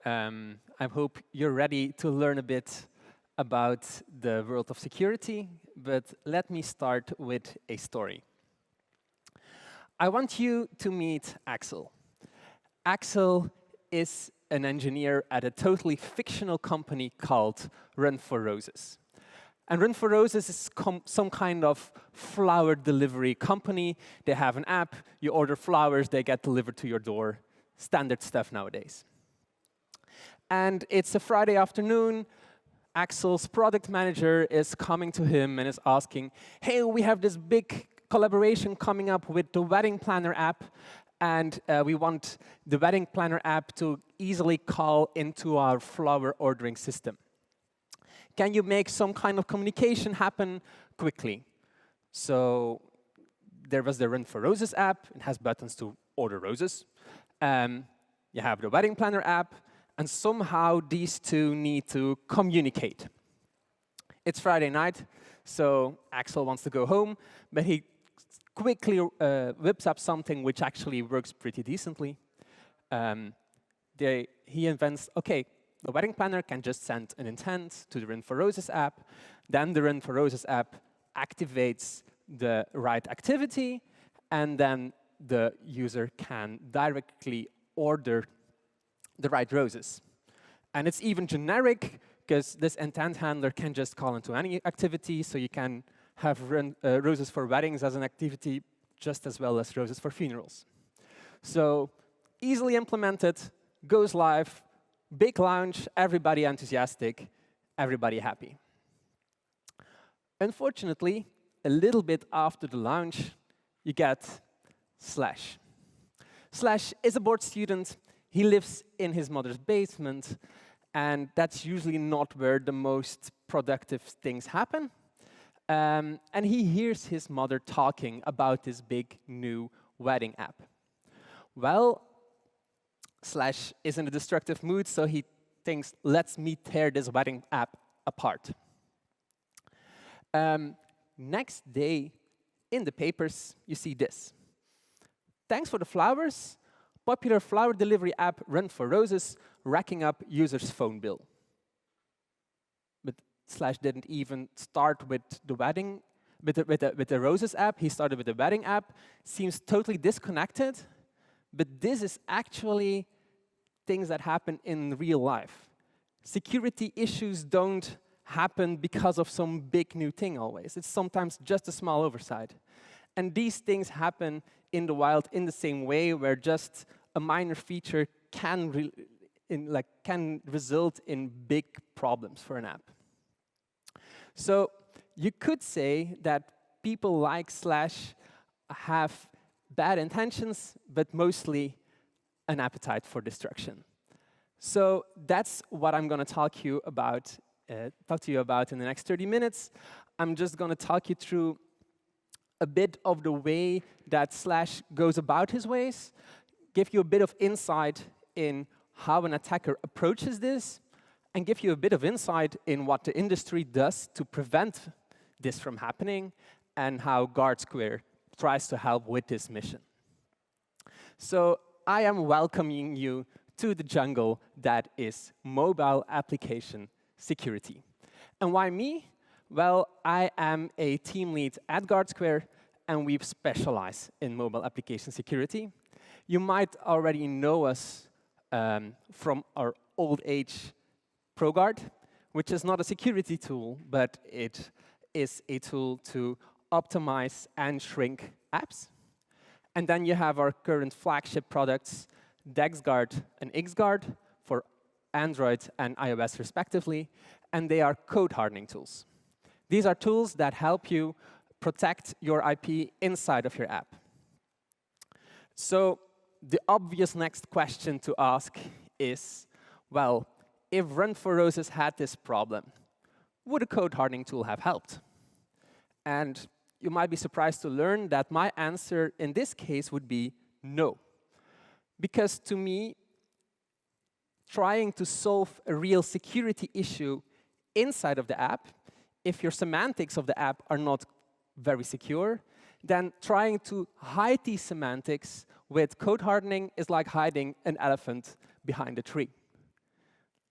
I hope you're ready to learn a bit about the world of security, but let me start with a story. I want you to meet Axel. Axel is an engineer at a totally fictional company called Run for Roses. And Run for Roses is some kind of flower delivery company. They have an app, you order flowers, they get delivered to your door. Standard stuff nowadays. And it's a Friday afternoon. Axel's product manager is coming to him and is asking, hey, we have this big collaboration coming up with the wedding planner app, and we want the wedding planner app to easily call into our flower ordering system. Can you make some kind of communication happen quickly? So there was the Run for Roses app. It has buttons to order roses. You have the wedding planner app. And somehow these two need to communicate. It's Friday night, so Axel wants to go home, but he quickly whips up something which actually works pretty decently. He invents, OK, the wedding planner can just send an intent to the Run for Roses app. Then the Run for Roses app activates the right activity, and then the user can directly order the right roses. And it's even generic, because this intent handler can just call into any activity, so you can have roses for weddings as an activity just as well as roses for funerals. So easily implemented, goes live, big launch, everybody enthusiastic, everybody happy. Unfortunately, a little bit after the launch, you get Slash. Slash is a bored student. He lives in his mother's basement, and that's usually not where the most productive things happen. And he hears his mother talking about this big new wedding app. Well, Slash is in a destructive mood, so he thinks, let's me tear this wedding app apart. Next day, in the papers, you see this. Thanks for the flowers. Popular flower delivery app Run for Roses racking up users' phone bill. But Slash didn't even start with the wedding, with the Roses app. He started with the wedding app. Seems totally disconnected. But this is actually things that happen in real life. Security issues don't happen because of some big new thing always. It's sometimes just a small oversight. And these things happen in the wild in the same way, where just a minor feature can result in big problems for an app. So you could say that people like Slash have bad intentions, but mostly an appetite for destruction. So that's what I'm going to talk to you about in the next 30 minutes. I'm just going to talk you through a bit of the way that Slash goes about his ways, give you a bit of insight in how an attacker approaches this, and give you a bit of insight in what the industry does to prevent this from happening, and how GuardSquare tries to help with this mission. So I am welcoming you to the jungle that is mobile application security. And why me? Well, I am a team lead at GuardSquare, and we specialize in mobile application security. You might already know us from our old age ProGuard, which is not a security tool, but it is a tool to optimize and shrink apps. And then you have our current flagship products, DexGuard and XGuard, for Android and iOS respectively, and they are code hardening tools. These are tools that help you protect your IP inside of your app. So the obvious next question to ask is, well, if Run for Roses had this problem, would a code hardening tool have helped? And you might be surprised to learn that my answer in this case would be no. Because to me, trying to solve a real security issue inside of the app, if your semantics of the app are not very secure, then trying to hide these semantics with code hardening is like hiding an elephant behind a tree.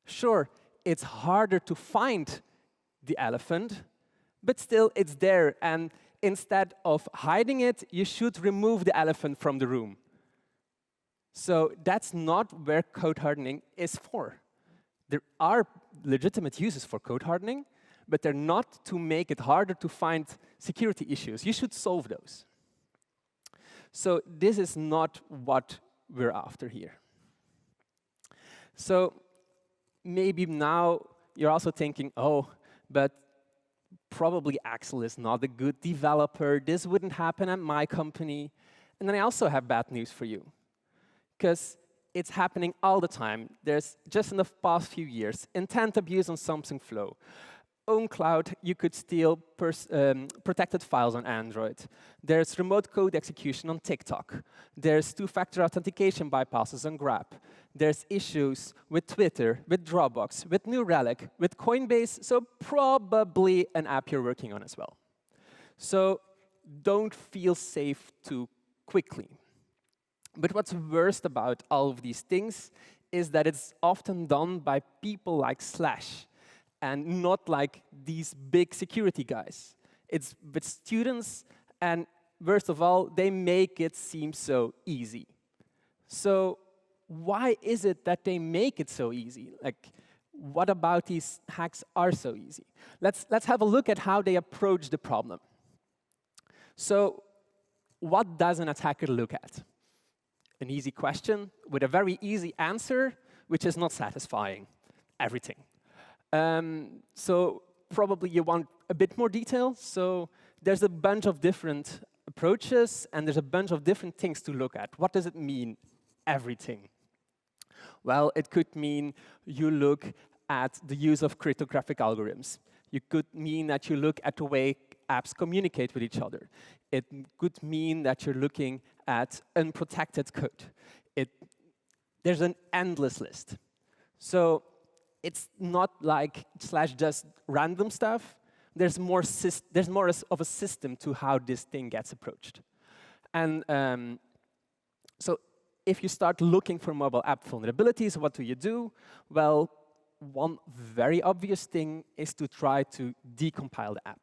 Sure, it's harder to find the elephant, but still it's there. And instead of hiding it, you should remove the elephant from the room. So that's not where code hardening is for. There are legitimate uses for code hardening, but they're not to make it harder to find security issues. You should solve those. So this is not what we're after here. So maybe now you're also thinking, oh, but probably Axel is not a good developer. This wouldn't happen at my company. And then I also have bad news for you, because it's happening all the time. There's, just in the past few years, intent abuse on Samsung Flow. OwnCloud, you could steal protected files on Android. There's remote code execution on TikTok. There's two-factor authentication bypasses on Grab. There's issues with Twitter, with Dropbox, with New Relic, with Coinbase, so probably an app you're working on as well. So don't feel safe too quickly. But what's worst about all of these things is that it's often done by people like Slash, and not like these big security guys. It's with students, and worst of all, they make it seem so easy. So why is it that they make it so easy? Like, what about these hacks are so easy? Let's have a look at how they approach the problem. So what does an attacker look at? An easy question with a very easy answer, which is not satisfying. Everything. So probably you want a bit more detail. So there's a bunch of different approaches, and there's a bunch of different things to look at. What does it mean, everything? Well, it could mean you look at the use of cryptographic algorithms. You could mean that you look at the way apps communicate with each other. It could mean that you're looking at unprotected code. There's an endless list. So it's not like Slash just random stuff. There's more of a system to how this thing gets approached. And so if you start looking for mobile app vulnerabilities, what do? Well, one very obvious thing is to try to decompile the app.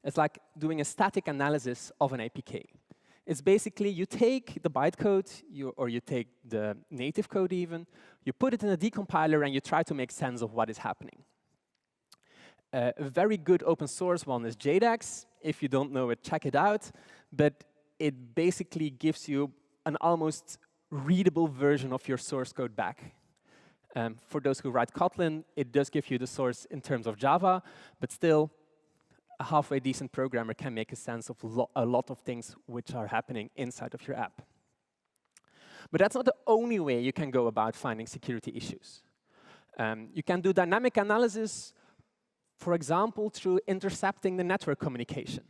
It's like doing a static analysis of an APK. It's basically you take the bytecode, or you take the native code even, you put it in a decompiler, and you try to make sense of what is happening. A very good open source one is JDAX. If you don't know it, check it out. But it basically gives you an almost readable version of your source code back. For those who write Kotlin, it does give you the source in terms of Java, but still, a halfway decent programmer can make a sense of a lot of things which are happening inside of your app. But that's not the only way you can go about finding security issues. You can do dynamic analysis, for example, through intercepting the network communication.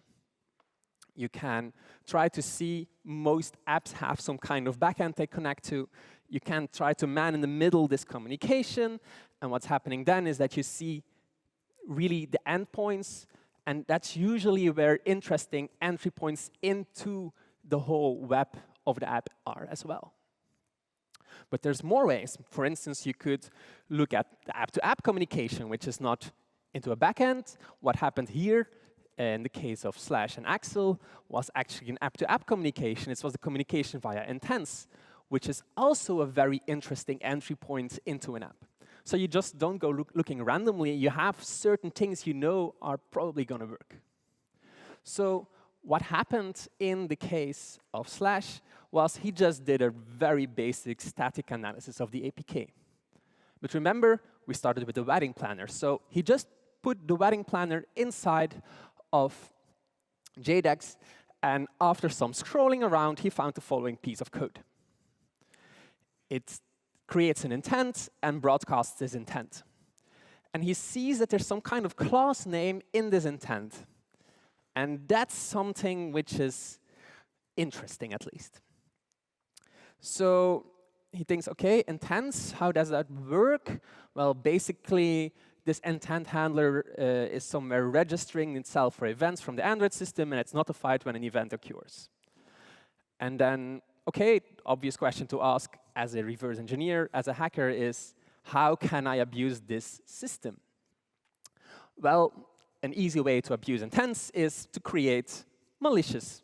You can try to see most apps have some kind of backend they connect to. You can try to man in the middle this communication, and what's happening then is that you see really the endpoints. And that's usually where interesting entry points into the whole web of the app are as well. But there's more ways. For instance, you could look at the app-to-app communication, which is not into a backend. What happened here, in the case of Slash and Axel, was actually an app-to-app communication. It was the communication via intents, which is also a very interesting entry point into an app. So you just don't go looking randomly. You have certain things you know are probably going to work. So what happened in the case of Slash was he just did a very basic static analysis of the APK. But remember, we started with the wedding planner. So he just put the wedding planner inside of JDAX, and after some scrolling around, he found the following piece of code. It creates an intent and broadcasts this intent. And he sees that there's some kind of class name in this intent. And that's something which is interesting, at least. So he thinks, OK, intents, how does that work? Well, basically, this intent handler is somewhere registering itself for events from the Android system, and it's notified when an event occurs. And then okay, obvious question to ask as a reverse engineer, as a hacker is, how can I abuse this system? Well, an easy way to abuse intents is to create malicious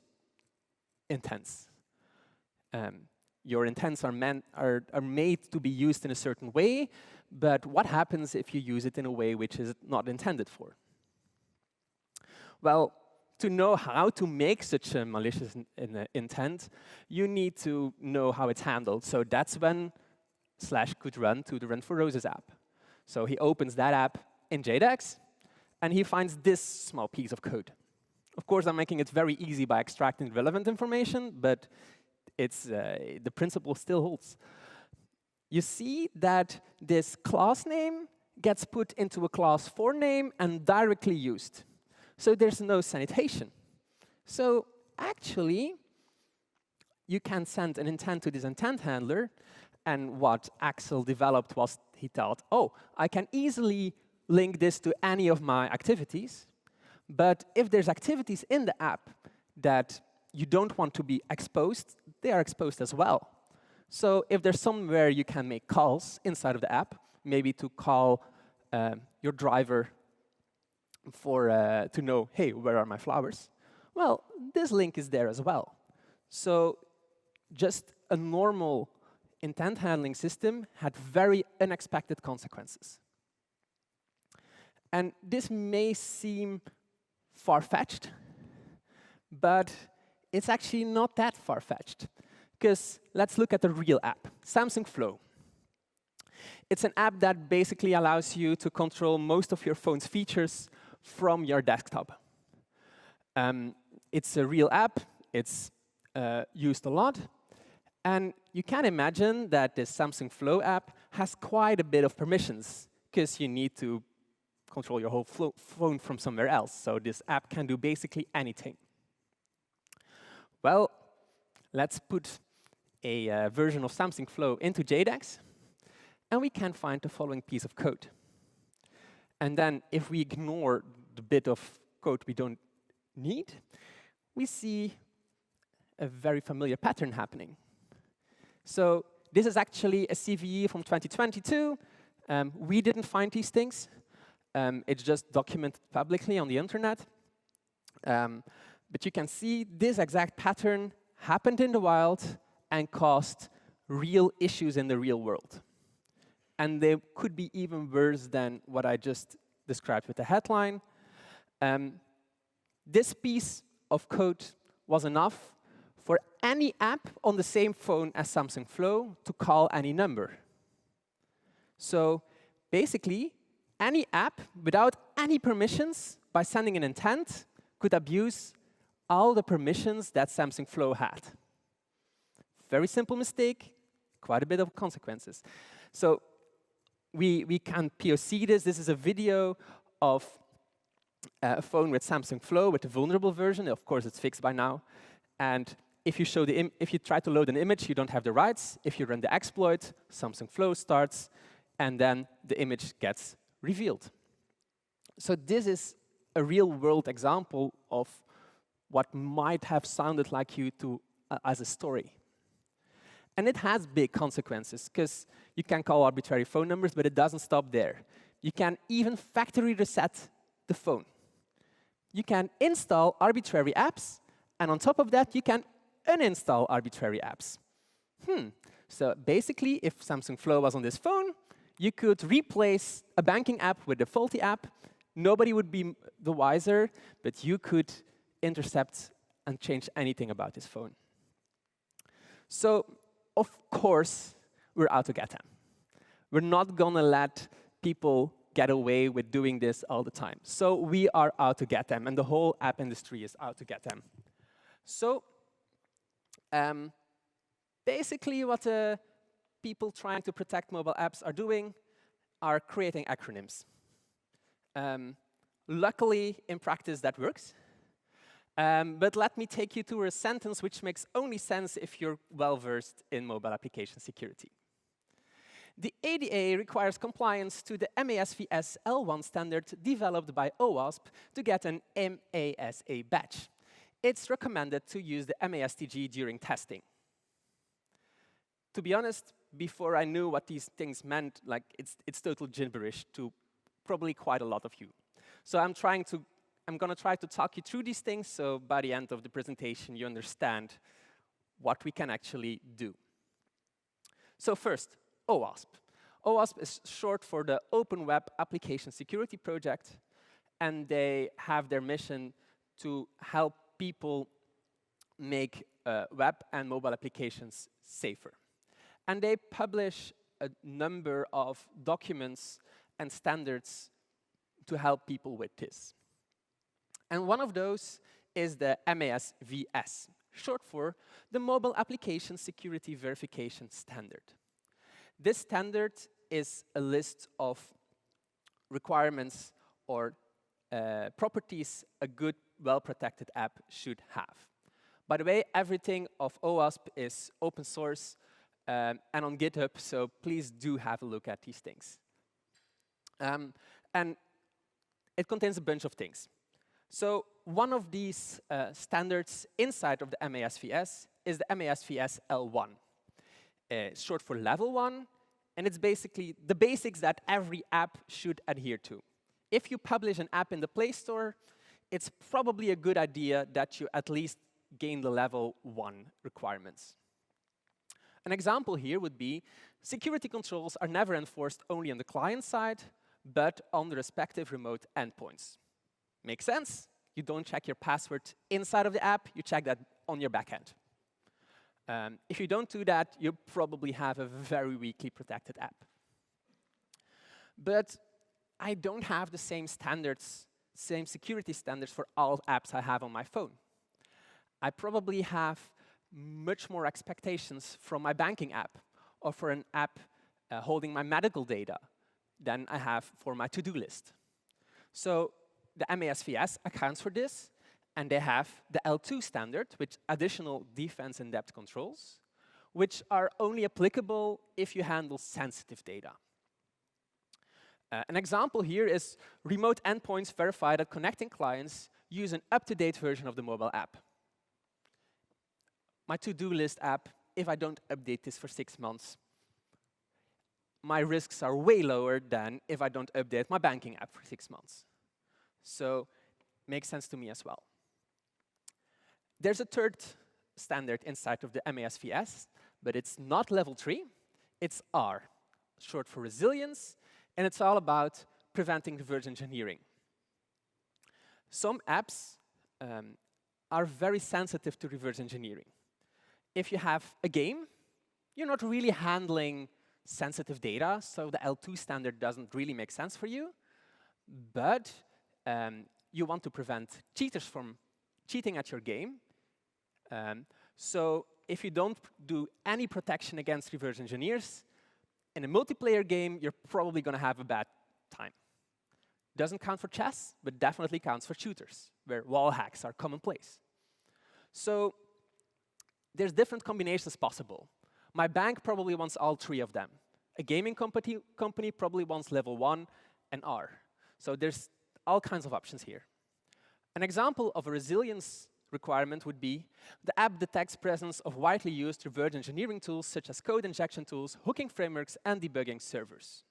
intents. Your intents are made to be used in a certain way, but what happens if you use it in a way which is not intended for? Well, to know how to make such a malicious intent, you need to know how it's handled. So that's when Slash could run to the Run for Roses app. So he opens that app in JDAX, and he finds this small piece of code. Of course, I'm making it very easy by extracting relevant information, but the principle still holds. You see that this class name gets put into a class for name and directly used. So there's no sanitation. So actually, you can send an intent to this intent handler, and what Axel developed was he thought, oh, I can easily link this to any of my activities, but if there's activities in the app that you don't want to be exposed, they are exposed as well. So if there's somewhere you can make calls inside of the app, maybe to call your driver to know, hey, where are my flowers? Well, this link is there as well. So just a normal intent handling system had very unexpected consequences. And this may seem far-fetched, but it's actually not that far-fetched. Because let's look at the real app, Samsung Flow. It's an app that basically allows you to control most of your phone's features from your desktop. It's a real app. It's used a lot. And you can imagine that this Samsung Flow app has quite a bit of permissions, because you need to control your whole phone from somewhere else. So this app can do basically anything. Well, let's put a version of Samsung Flow into JDAX, and we can find the following piece of code. And then if we ignore the bit of code we don't need, we see a very familiar pattern happening. So this is actually a CVE from 2022. We didn't find these things. It's just documented publicly on the internet. But you can see this exact pattern happened in the wild and caused real issues in the real world. And they could be even worse than what I just described with the headline. This piece of code was enough for any app on the same phone as Samsung Flow to call any number. So basically, any app without any permissions, by sending an intent, could abuse all the permissions that Samsung Flow had. Very simple mistake, quite a bit of consequences. So we can POC this. This is a video of a phone with Samsung Flow with the vulnerable version. Of course, it's fixed by now. And if you try to load an image, you don't have the rights. If you run the exploit, Samsung Flow starts, and then the image gets revealed. So this is a real-world example of what might have sounded like you as a story. And it has big consequences, because you can call arbitrary phone numbers, but it doesn't stop there. You can even factory reset the phone. You can install arbitrary apps, and on top of that, you can uninstall arbitrary apps. So basically, if Samsung Flow was on this phone, you could replace a banking app with a faulty app. Nobody would be the wiser, but you could intercept and change anything about this phone. So, of course, we're out to get them. We're not going to let people get away with doing this all the time. So we are out to get them, and the whole app industry is out to get them. So basically what people trying to protect mobile apps are doing are creating acronyms. Luckily, in practice, that works. But let me take you to a sentence which makes only sense if you're well-versed in mobile application security. The ADA requires compliance to the MASVS L1 standard developed by OWASP to get an MASA badge. It's recommended to use the MASTG during testing. To be honest, before I knew what these things meant, like it's total gibberish to probably quite a lot of you. So I'm going to try to talk you through these things, so by the end of the presentation, you understand what we can actually do. So first, OWASP. OWASP is short for the Open Web Application Security Project, and they have their mission to help people make web and mobile applications safer. And they publish a number of documents and standards to help people with this. And one of those is the MASVS, short for the Mobile Application Security Verification Standard. This standard is a list of requirements or properties a good, well-protected app should have. By the way, everything of OWASP is open source and on GitHub, so please do have a look at these things. And it contains a bunch of things. So one of these standards inside of the MASVS is the MASVS L1. It's short for level 1, and it's basically the basics that every app should adhere to. If you publish an app in the Play Store, it's probably a good idea that you at least gain the level 1 requirements. An example here would be security controls are never enforced only on the client side, but on the respective remote endpoints. Make sense? You don't check your password inside of the app, you check that on your backend. If you don't do that, you probably have a very weakly protected app. But I don't have the same standards, same security standards for all apps I have on my phone. I probably have much more expectations from my banking app or for an app holding my medical data than I have for my to-do list. So the MASVS accounts for this, and they have the L2 standard, with additional defense and depth controls, which are only applicable if you handle sensitive data. An example here is remote endpoints verify that connecting clients use an up-to-date version of the mobile app. My to-do list app, if I don't update this for 6 months, my risks are way lower than if I don't update my banking app for 6 months. So it makes sense to me as well. There's a third standard inside of the MASVS, but it's not level 3, it's R, short for resilience, and it's all about preventing reverse engineering. Some apps are very sensitive to reverse engineering. If you have a game, you're not really handling sensitive data, so the L2 standard doesn't really make sense for you. But you want to prevent cheaters from cheating at your game. So if you don't do any protection against reverse engineers, in a multiplayer game, you're probably going to have a bad time. Doesn't count for chess, but definitely counts for shooters, where wall hacks are commonplace. So there's different combinations possible. My bank probably wants all 3 of them. A gaming company probably wants level 1 and R. So there's all kinds of options here. An example of a resilience requirement would be the app detects presence of widely used reverse engineering tools such as code injection tools, hooking frameworks, and debugging servers.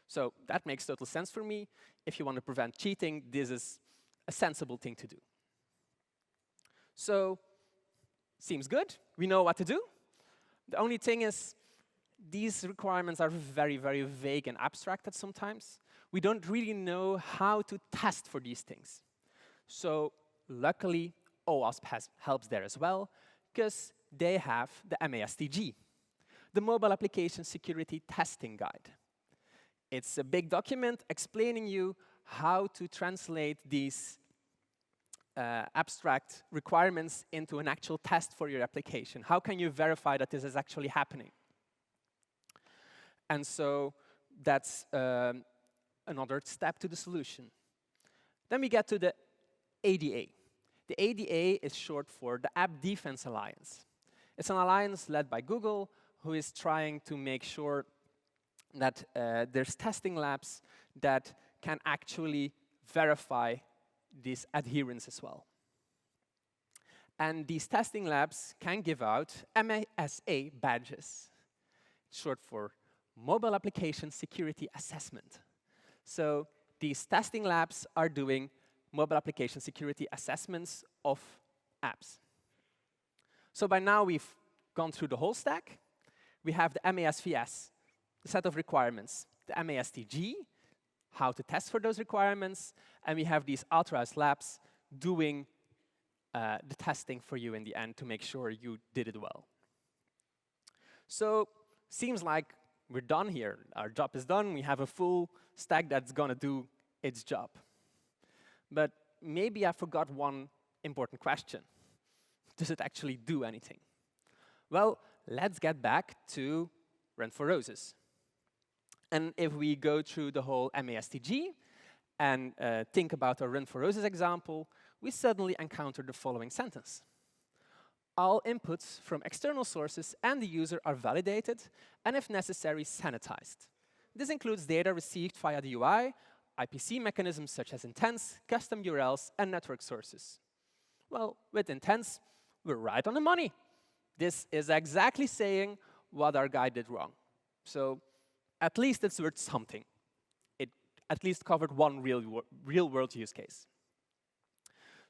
So that makes total sense for me. If you want to prevent cheating, this is a sensible thing to do. So seems good. We know what to do. The only thing is, these requirements are very, very vague and abstracted sometimes. We don't really know how to test for these things. So luckily, OWASP helps there as well, because they have the MASTG, the Mobile Application Security Testing Guide. It's a big document explaining you how to translate these abstract requirements into an actual test for your application. How can you verify that this is actually happening? And so that's another step to the solution. Then we get to the ADA. The ADA is short for the App Defense Alliance. It's an alliance led by Google, who is trying to make sure that there's testing labs that can actually verify this adherence as well. And these testing labs can give out MASA badges, short for Mobile Application Security Assessment. So these testing labs are doing mobile application security assessments of apps. So by now, we've gone through the whole stack. We have the MASVS, the set of requirements, the MASTG, how to test for those requirements, and we have these authorized labs doing the testing for you in the end to make sure you did it well. So seems like we're done here. Our job is done. We have a full stack that's going to do its job. But maybe I forgot one important question. Does it actually do anything? Well, let's get back to Run for Roses. And if we go through the whole MASTG and think about our Run for Roses example, we suddenly encounter the following sentence. All inputs from external sources and the user are validated and, if necessary, sanitized. This includes data received via the UI, IPC mechanisms such as intents, custom URLs, and network sources. Well, with intents, we're right on the money. This is exactly saying what our guy did wrong. So at least it's worth something. It at least covered one real-world use case.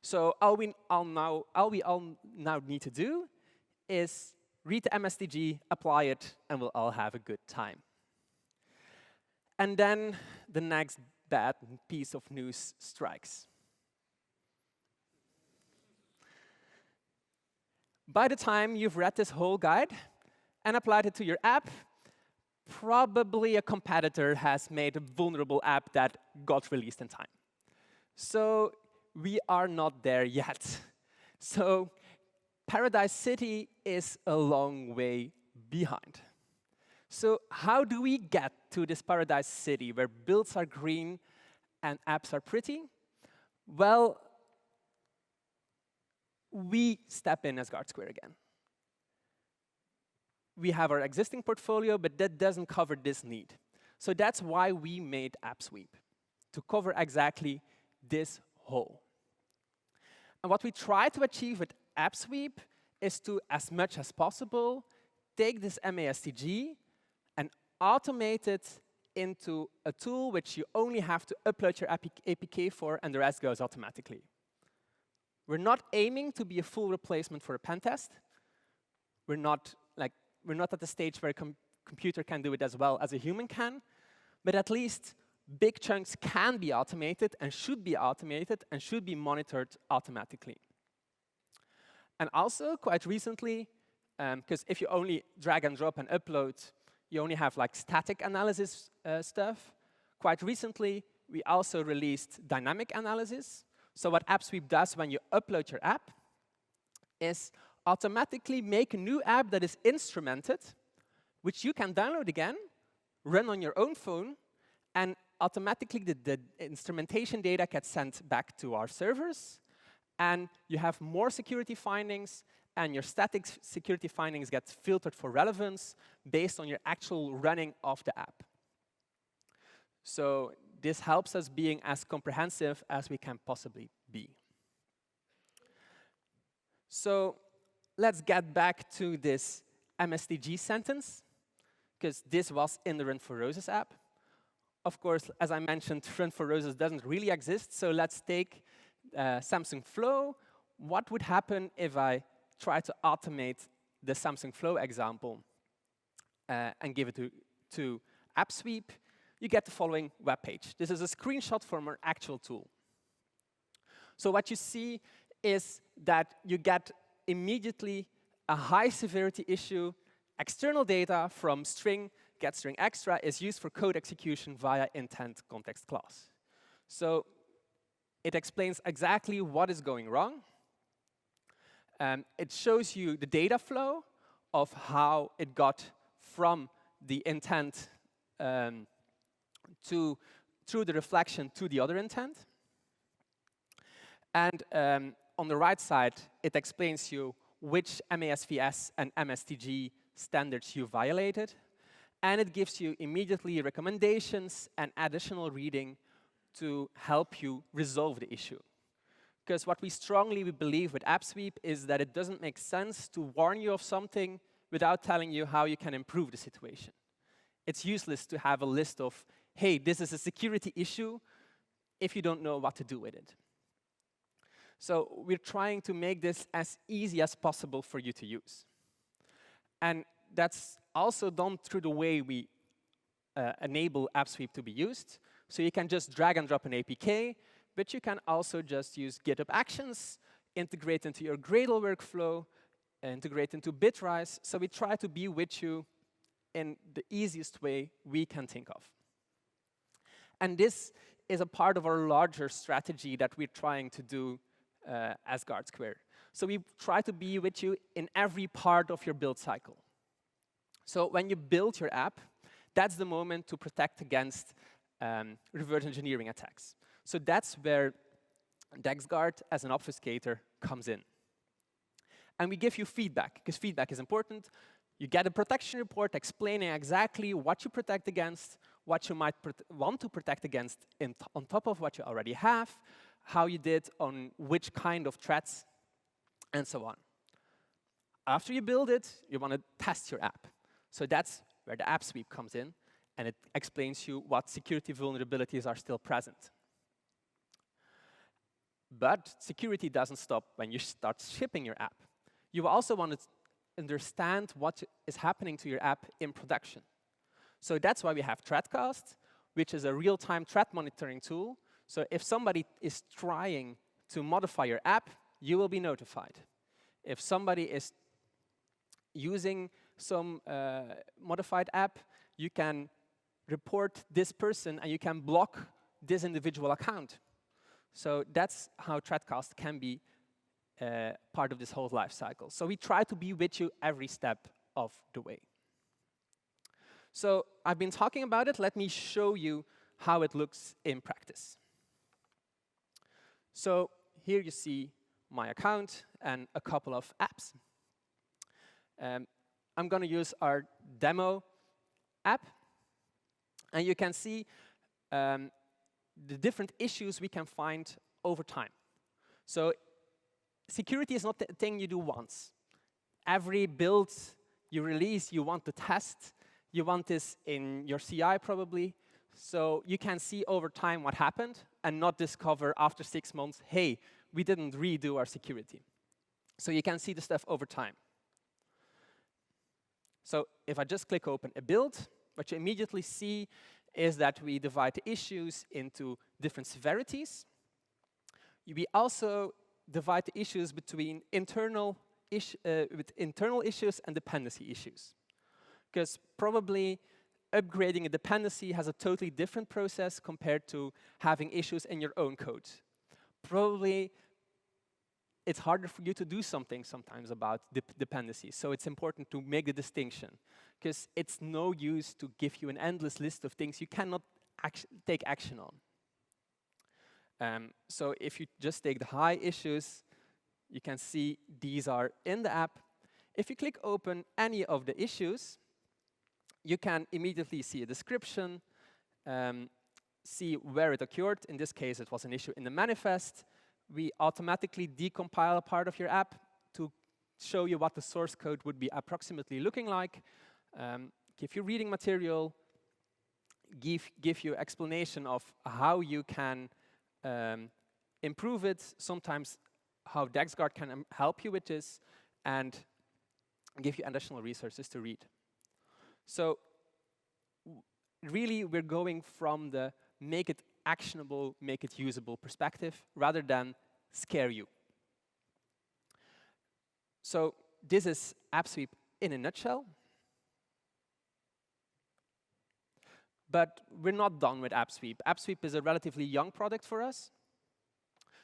So all we all now need to do is read the MSTG, apply it, and we'll all have a good time. And then the next bad piece of news strikes. By the time you've read this whole guide and applied it to your app, probably a competitor has made a vulnerable app that got released in time. So we are not there yet. So Paradise City is a long way behind. So how do we get to this Paradise City where builds are green and apps are pretty? Well, we step in as GuardSquare again. We have our existing portfolio, but that doesn't cover this need. So that's why we made AppSweep, to cover exactly this hole. And what we try to achieve with AppSweep is to, as much as possible, take this MASTG and automate it into a tool which you only have to upload your APK for, and the rest goes automatically. We're not aiming to be a full replacement for a pen test. We're not at the stage where a computer can do it as well as a human can, but at least big chunks can be automated and should be monitored automatically. And also, quite recently, because if you only drag and drop and upload, you only have like static analysis stuff. Quite recently, we also released dynamic analysis. So what AppSweep does when you upload your app is automatically make a new app that is instrumented, which you can download again, run on your own phone, and automatically the instrumentation data gets sent back to our servers, and you have more security findings, and your static security findings get filtered for relevance based on your actual running of the app. So this helps us being as comprehensive as we can possibly be. So let's get back to this MSTG sentence, because this was in the Run for Roses app. Of course, as I mentioned, Run for Roses doesn't really exist, so let's take Samsung Flow. What would happen if I try to automate the Samsung Flow example and give it to AppSweep? You get the following web page. This is a screenshot from our actual tool. So what you see is that you get immediately a high severity issue. External data from string getString extra is used for code execution via intent context clause. So it explains exactly what is going wrong. It shows you the data flow of how it got from the intent through the reflection to the other intent. And on the right side, it explains you which MASVS and MSTG standards you violated. And it gives you immediately recommendations and additional reading to help you resolve the issue. Because what we strongly believe with AppSweep is that it doesn't make sense to warn you of something without telling you how you can improve the situation. It's useless to have a list of, hey, this is a security issue, if you don't know what to do with it. So we're trying to make this as easy as possible for you to use. And that's also done through the way we enable AppSweep to be used. So you can just drag and drop an APK, but you can also just use GitHub Actions, integrate into your Gradle workflow, integrate into Bitrise. So we try to be with you in the easiest way we can think of. And this is a part of our larger strategy that we're trying to do as Guard Square. So we try to be with you in every part of your build cycle. So when you build your app, that's the moment to protect against reverse engineering attacks. So that's where DexGuard as an obfuscator comes in. And we give you feedback, because feedback is important. You get a protection report explaining exactly what you protect against, what you might want to protect against on top of what you already have, how you did on which kind of threats, and so on. After you build it, you want to test your app. So that's where the AppSweep comes in, and it explains you what security vulnerabilities are still present. But security doesn't stop when you start shipping your app. You also want to understand what is happening to your app in production. So that's why we have Threatcast, which is a real-time threat monitoring tool. So if somebody is trying to modify your app, you will be notified. If somebody is using some modified app, you can report this person and you can block this individual account. So that's how Threatcast can be part of this whole life cycle. So we try to be with you every step of the way. So I've been talking about it. Let me show you how it looks in practice. So here you see my account and a couple of apps. I'm going to use our demo app. And you can see the different issues we can find over time. So security is not the thing you do once. Every build you release, you want to test. You want this in your CI probably. So you can see over time what happened and not discover after 6 months, hey, we didn't redo our security. So you can see the stuff over time. So if I just click open a build, what you immediately see is that we divide the issues into different severities. We also divide the issues between internal issues and dependency issues. Because probably upgrading a dependency has a totally different process compared to having issues in your own code. Probably it's harder for you to do something sometimes about dependencies. So it's important to make the distinction, because it's no use to give you an endless list of things you cannot take action on. So if you just take the high issues, you can see these are in the app. If you click open any of the issues, you can immediately see a description, see where it occurred. In this case, it was an issue in the manifest. We automatically decompile a part of your app to show you what the source code would be approximately looking like, give you reading material, give you explanation of how you can improve it, sometimes how DexGuard can help you with this, and give you additional resources to read. So really, we're going from the make it actionable, make it usable perspective, rather than scare you. So this is AppSweep in a nutshell. But we're not done with AppSweep. AppSweep is a relatively young product for us.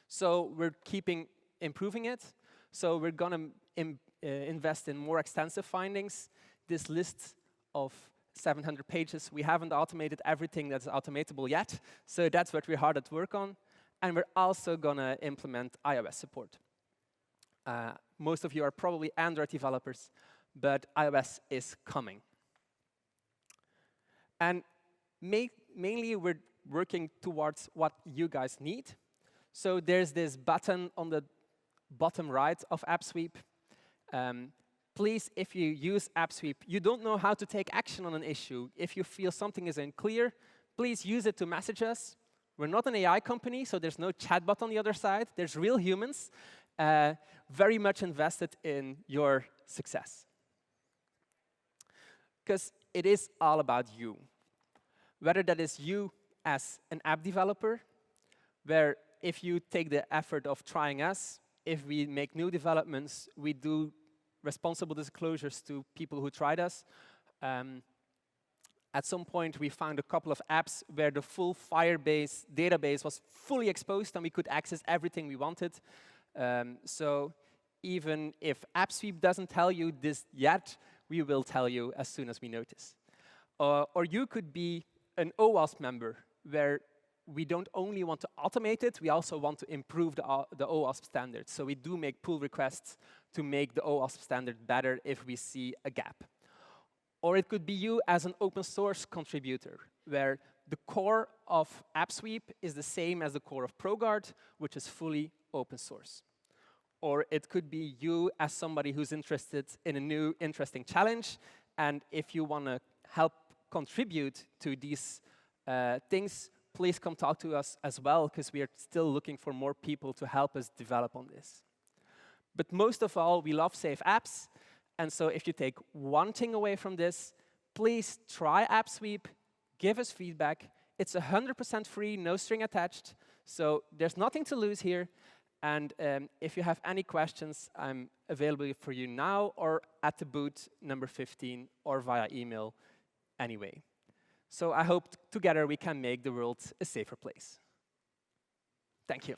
So we're keeping improving it. So we're going to invest in more extensive findings. This list of 700 pages, we haven't automated everything that's automatable yet. So that's what we're hard at work on. And we're also going to implement iOS support. Most of you are probably Android developers, but iOS is coming. And mainly, we're working towards what you guys need. So there's this button on the bottom right of AppSweep. Please, if you use AppSweep, you don't know how to take action on an issue. If you feel something is unclear, please use it to message us. We're not an AI company, so there's no chatbot on the other side. There's real humans very much invested in your success. Because it is all about you. Whether that is you as an app developer, where if you take the effort of trying us, if we make new developments, we do responsible disclosures to people who tried us. At some point, we found a couple of apps where the full Firebase database was fully exposed and we could access everything we wanted. So even if AppSweep doesn't tell you this yet, we will tell you as soon as we notice. Or you could be an OWASP member, where we don't only want to automate it, we also want to improve the OWASP standard. So we do make pull requests to make the OWASP standard better if we see a gap. Or it could be you as an open source contributor, where the core of AppSweep is the same as the core of ProGuard, which is fully open source. Or it could be you as somebody who's interested in a new, interesting challenge, and if you want to help contribute to these things, please come talk to us as well, because we are still looking for more people to help us develop on this. But most of all, we love safe apps, and so if you take one thing away from this, please try AppSweep, give us feedback. It's 100% free, no string attached, so there's nothing to lose here. And if you have any questions, I'm available for you now or at the booth number 15 or via email anyway. So I hope together we can make the world a safer place. Thank you.